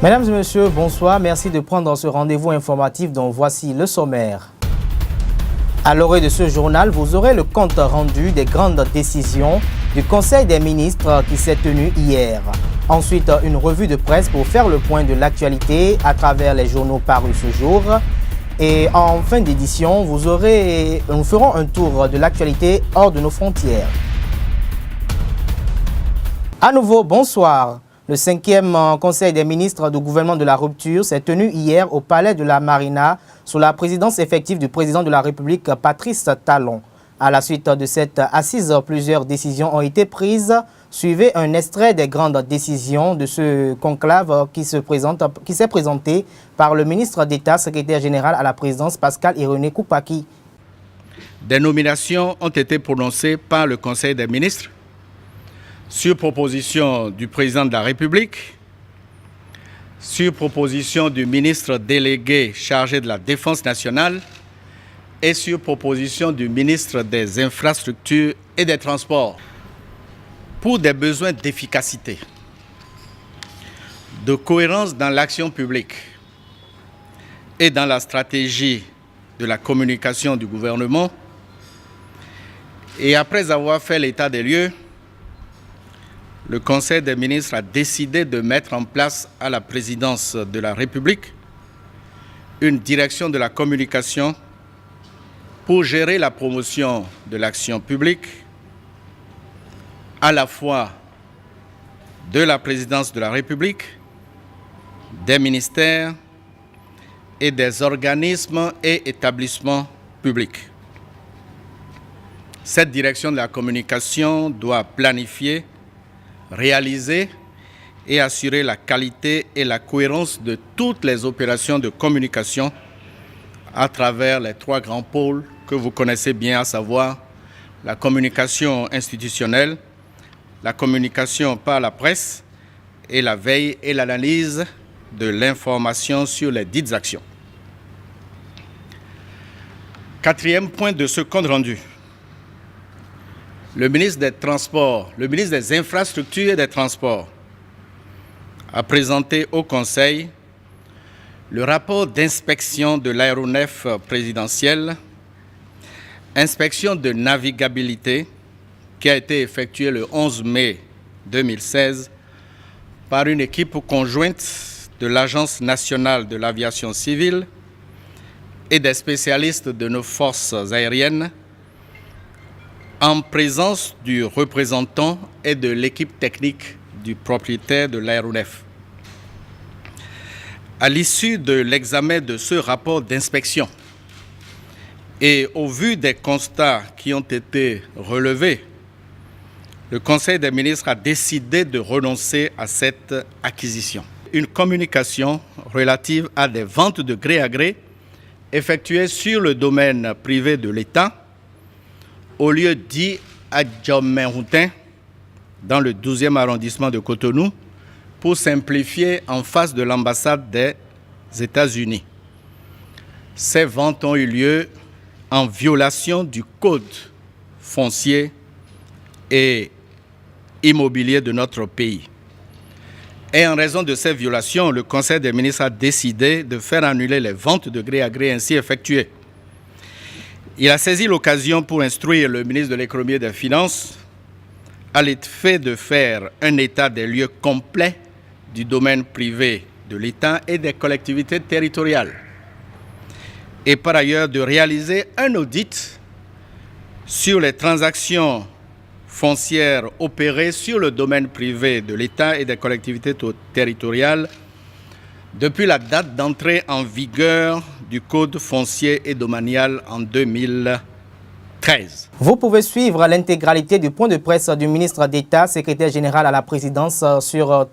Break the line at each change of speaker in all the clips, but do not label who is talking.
Mesdames et messieurs, bonsoir. Merci de prendre ce rendez-vous informatif dont voici le sommaire. À l'orée de ce journal, vous aurez le compte rendu des grandes décisions du Conseil des ministres qui s'est tenu hier. Ensuite, une revue de presse pour faire le point de l'actualité à travers les journaux parus ce jour. Et en fin d'édition, nous ferons un tour de l'actualité hors de nos frontières. À nouveau, bonsoir. Le 5e Conseil des ministres du gouvernement de la rupture s'est tenu hier au Palais de la Marina sous la présidence effective du président de la République, Patrice Talon. À la suite de cette assise, plusieurs décisions ont été prises. Suivez un extrait des grandes décisions de ce conclave qui s'est présenté par le ministre d'État, secrétaire général à la présidence, Pascal-Irénée Koupaki.
Des nominations ont été prononcées par le Conseil des ministres sur proposition du président de la République, sur proposition du ministre délégué chargé de la Défense nationale et sur proposition du ministre des Infrastructures et des Transports. Pour des besoins d'efficacité, de cohérence dans l'action publique et dans la stratégie de la communication du gouvernement, et après avoir fait l'état des lieux, le Conseil des ministres a décidé de mettre en place à la présidence de la République une direction de la communication pour gérer la promotion de l'action publique, à la fois de la présidence de la République, des ministères et des organismes et établissements publics. Cette direction de la communication doit planifier, réaliser et assurer la qualité et la cohérence de toutes les opérations de communication à travers les 3 grands pôles que vous connaissez bien, à savoir la communication institutionnelle, la communication par la presse et la veille et l'analyse de l'information sur les dites actions. 4e point de ce compte rendu. Le ministre des Transports, le ministre des Infrastructures et des Transports a présenté au Conseil le rapport d'inspection de l'aéronef présidentiel, inspection de navigabilité qui a été effectuée le 11 mai 2016 par une équipe conjointe de l'Agence nationale de l'aviation civile et des spécialistes de nos forces aériennes, en présence du représentant et de l'équipe technique du propriétaire de l'aéronef. À l'issue de l'examen de ce rapport d'inspection et au vu des constats qui ont été relevés, le Conseil des ministres a décidé de renoncer à cette acquisition. Une communication relative à des ventes de gré à gré effectuées sur le domaine privé de l'État au lieu dit à Djammenroutin, dans le 12e arrondissement de Cotonou, pour simplifier en face de l'ambassade des États-Unis. Ces ventes ont eu lieu en violation du code foncier et immobilier de notre pays. Et en raison de ces violations, le Conseil des ministres a décidé de faire annuler les ventes de gré à gré ainsi effectuées. Il a saisi l'occasion pour instruire le ministre de l'Économie et des Finances à l'effet de faire un état des lieux complet du domaine privé de l'État et des collectivités territoriales. Et par ailleurs, de réaliser un audit sur les transactions foncières opérées sur le domaine privé de l'État et des collectivités territoriales depuis la date d'entrée en vigueur du Code foncier et domanial en 2013.
Vous pouvez suivre l'intégralité du point de presse du ministre d'État, secrétaire général à la présidence sur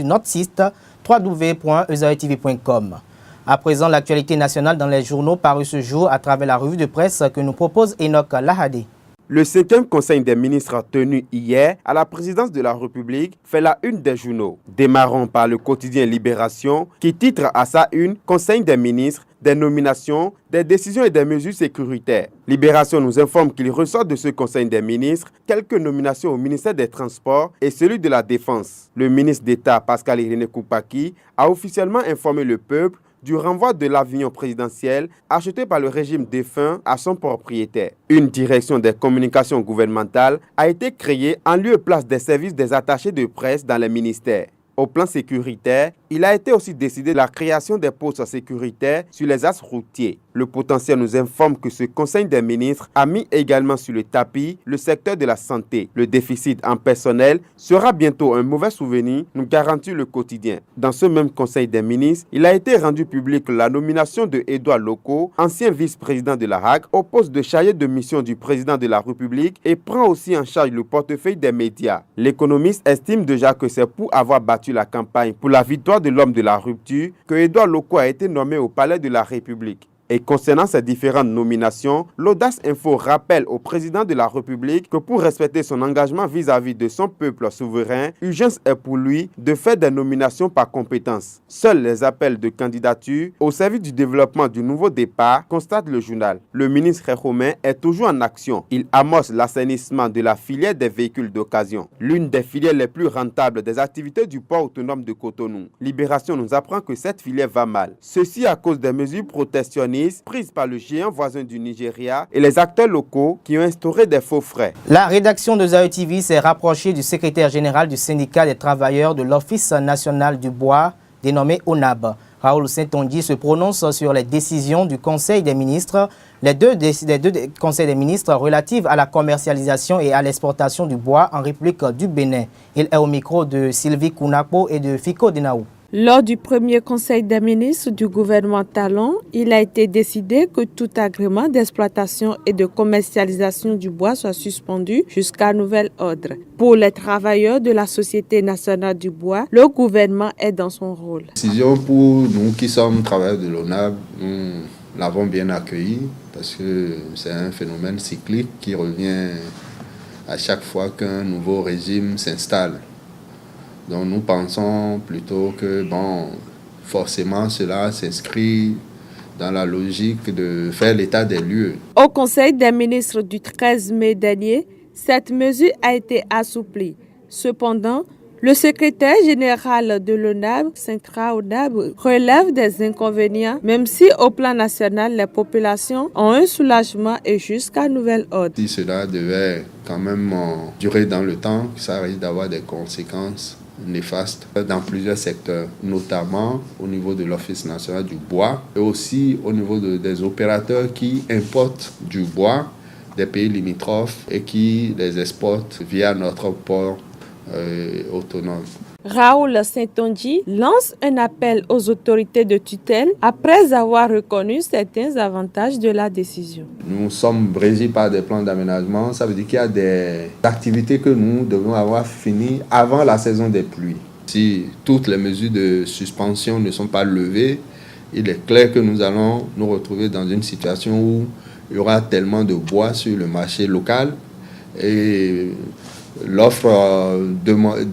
notre site www.ezaetv.com. À présent, l'actualité nationale dans les journaux parus ce jour à travers la revue de presse que nous propose Enoch Lahadé.
Le 5e Conseil des ministres tenu hier à la présidence de la République fait la une des journaux. Démarrons par le quotidien Libération qui titre à sa une « Conseil des ministres, des nominations, des décisions et des mesures sécuritaires ». Libération nous informe qu'il ressort de ce Conseil des ministres quelques nominations au ministère des Transports et celui de la Défense. Le ministre d'État Pascal Irénée Koupaki a officiellement informé le peuple du renvoi de l'avion présidentiel acheté par le régime défunt à son propriétaire. Une direction des communications gouvernementales a été créée en lieu et place des services des attachés de presse dans les ministères. Au plan sécuritaire, il a été aussi décidé de la création des postes sécuritaires sur les axes routiers. Le potentiel nous informe que ce Conseil des ministres a mis également sur le tapis le secteur de la santé. Le déficit en personnel sera bientôt un mauvais souvenir, nous garantit le quotidien. Dans ce même Conseil des ministres, il a été rendu public la nomination de Edouard Loko, ancien vice-président de la HAC, au poste de chargé de mission du président de la République et prend aussi en charge le portefeuille des médias. L'économiste estime déjà que c'est pour avoir battu la campagne pour la victoire de l'homme de la rupture que Edouard Loko a été nommé au palais de la République. Et concernant ces différentes nominations, l'Audace Info rappelle au président de la République que pour respecter son engagement vis-à-vis de son peuple souverain, urgence est pour lui de faire des nominations par compétence. Seuls les appels de candidature au service du développement du nouveau départ, constate le journal. Le ministre romain est toujours en action. Il amorce l'assainissement de la filière des véhicules d'occasion, l'une des filières les plus rentables des activités du port autonome de Cotonou. Libération nous apprend que cette filière va mal. Ceci à cause des mesures protectionnistes prises par le géant voisin du Nigeria et les acteurs locaux qui ont instauré des faux frais.
La rédaction de Zaï TV s'est rapprochée du secrétaire général du syndicat des travailleurs de l'Office national du bois, dénommé ONAB. Raoul Saint-Ondy se prononce sur les décisions du Conseil des ministres, les deux conseils des ministres relatives à la commercialisation et à l'exportation du bois en République du Bénin. Il est au micro de Sylvie Kounapo et de Fiko Denaou.
Lors du premier conseil des ministres du gouvernement Talon, il a été décidé que tout agrément d'exploitation et de commercialisation du bois soit suspendu jusqu'à nouvel ordre. Pour les travailleurs de la Société nationale du bois, le gouvernement est dans son rôle.
Décision pour nous qui sommes travailleurs de l'ONAB, nous l'avons bien accueilli parce que c'est un phénomène cyclique qui revient à chaque fois qu'un nouveau régime s'installe. Donc nous pensons plutôt que forcément cela s'inscrit dans la logique de faire l'état des lieux.
Au Conseil des ministres du 13 mai dernier, cette mesure a été assouplie. Cependant, le secrétaire général de l'ONAB, Centra ONAB, relève des inconvénients, même si au plan national, les populations ont un soulagement et jusqu'à nouvel ordre.
Si cela devait quand même durer dans le temps, ça risque d'avoir des conséquences néfastes dans plusieurs secteurs, notamment au niveau de l'Office national du bois et aussi au niveau des opérateurs qui importent du bois des pays limitrophes et qui les exportent via notre port autonome.
Raoul Saint-Ondy lance un appel aux autorités de tutelle après avoir reconnu certains avantages de la décision.
Nous sommes régis par des plans d'aménagement, ça veut dire qu'il y a des activités que nous devons avoir finies avant la saison des pluies. Si toutes les mesures de suspension ne sont pas levées, il est clair que nous allons nous retrouver dans une situation où il y aura tellement de bois sur le marché local et l'offre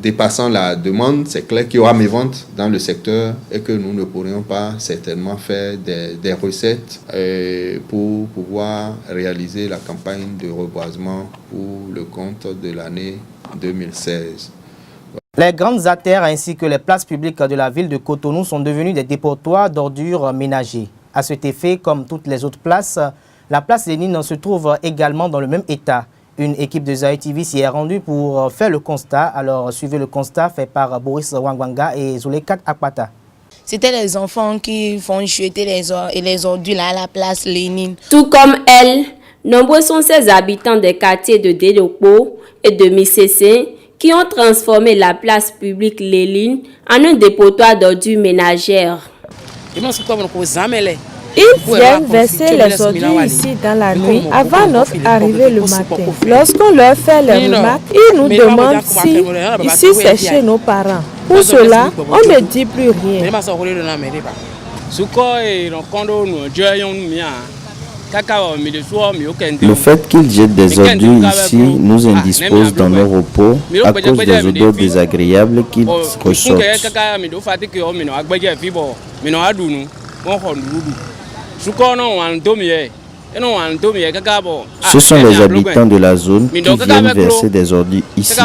dépassant la demande, c'est clair qu'il y aura mévente dans le secteur et que nous ne pourrions pas certainement faire des recettes pour pouvoir réaliser la campagne de reboisement pour le compte de l'année 2016.
Les grandes artères ainsi que les places publiques de la ville de Cotonou sont devenues des dépotoirs d'ordures ménagers. À cet effet, comme toutes les autres places, la place Lénine se trouve également dans le même état. Une équipe de Zaï TV s'y est rendue pour faire le constat. Alors, suivez le constat fait par Boris Wangwanga et Zulekat Akpata.
C'était les enfants qui font jeter les ordures là à la place Lénine.
Tout comme elle, nombreux sont ces habitants des quartiers de Délopo et de Missessé qui ont transformé la place publique Lénine en un dépotoir d'ordures ménagères.
Ils viennent verser les ordures ici dans la nuit avant notre arrivée le matin. Lorsqu'on leur fait les remarques, ils nous demandent si ici c'est chez nos parents. Pour cela, on ne dit plus rien.
Le fait qu'ils jettent des ordures ici nous indispose dans nos repos à cause des odeurs désagréables qu'ils ressortent. Ce sont les habitants de la zone qui viennent verser des ordures ici.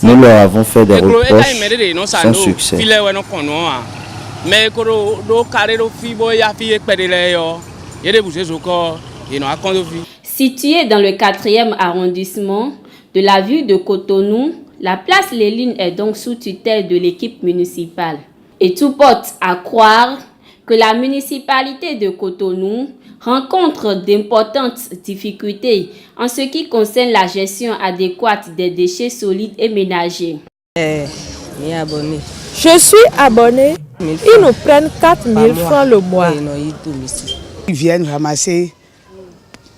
Nous leur avons fait des reproches sans succès.
Située dans le 4e arrondissement de la ville de Cotonou, la place Léline est donc sous tutelle de l'équipe municipale. Et tout porte à croire que la municipalité de Cotonou rencontre d'importantes difficultés en ce qui concerne la gestion adéquate des déchets solides et ménagers.
Je suis abonné. Ils nous prennent 4 000 francs le mois.
Ils viennent ramasser,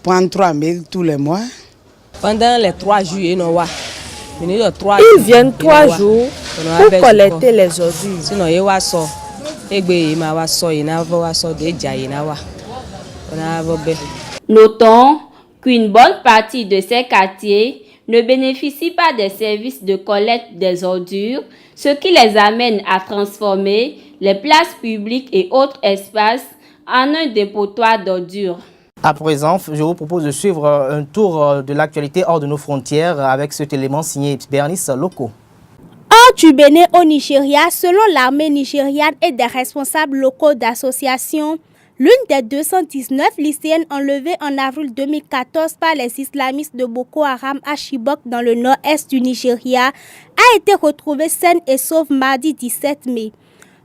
prendre 3 000 tous les mois.
Pendant les 3 jours, ils
viennent 3 jours pour collecter les ordures.
Notons qu'une bonne partie de ces quartiers ne bénéficient pas des services de collecte des ordures, ce qui les amène à transformer les places publiques et autres espaces en un dépotoir d'ordures.
À présent, je vous propose de suivre un tour de l'actualité hors de nos frontières avec cet élément signé Bernice Loko.
Hors du Bénin au Nigeria, selon l'armée nigériane et des responsables locaux d'associations, l'une des 219 lycéennes enlevées en avril 2014 par les islamistes de Boko Haram à Chibok dans le nord-est du Nigeria a été retrouvée saine et sauve mardi 17 mai.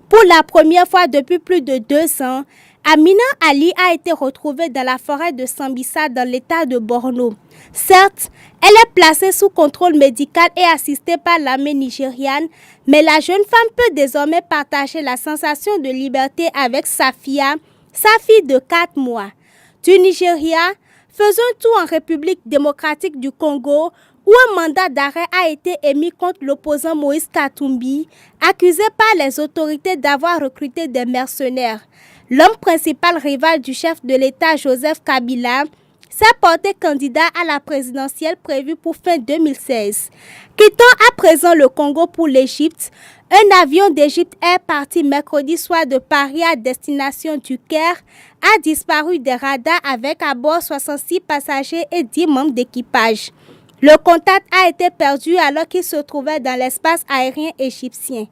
Pour la première fois depuis plus de 2 ans, Amina Ali a été retrouvée dans la forêt de Sambisa dans l'état de Borno. Certes, elle est placée sous contrôle médical et assistée par l'armée nigériane, mais la jeune femme peut désormais partager la sensation de liberté avec Safia, sa fille de 4 mois. Du Nigeria, faisons tout en République démocratique du Congo, où un mandat d'arrêt a été émis contre l'opposant Moïse Katumbi, accusé par les autorités d'avoir recruté des mercenaires. L'homme principal rival du chef de l'État, Joseph Kabila, s'est porté candidat à la présidentielle prévue pour fin 2016. Quittant à présent le Congo pour l'Égypte, un avion d'Égypte Air parti mercredi soir de Paris à destination du Caire a disparu des radars avec à bord 66 passagers et 10 membres d'équipage. Le contact a été perdu alors qu'il se trouvait dans l'espace aérien égyptien.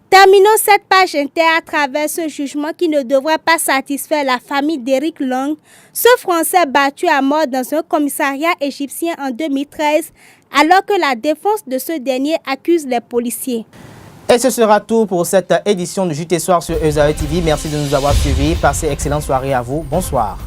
Terminons cette page inter à travers ce jugement qui ne devrait pas satisfaire la famille d'Eric Long, ce Français battu à mort dans un commissariat égyptien en 2013, alors que la défense de ce dernier accuse les policiers.
Et ce sera tout pour cette édition du JT Soir sur Ezae TV. Merci de nous avoir suivis. Passez excellente soirée à vous. Bonsoir.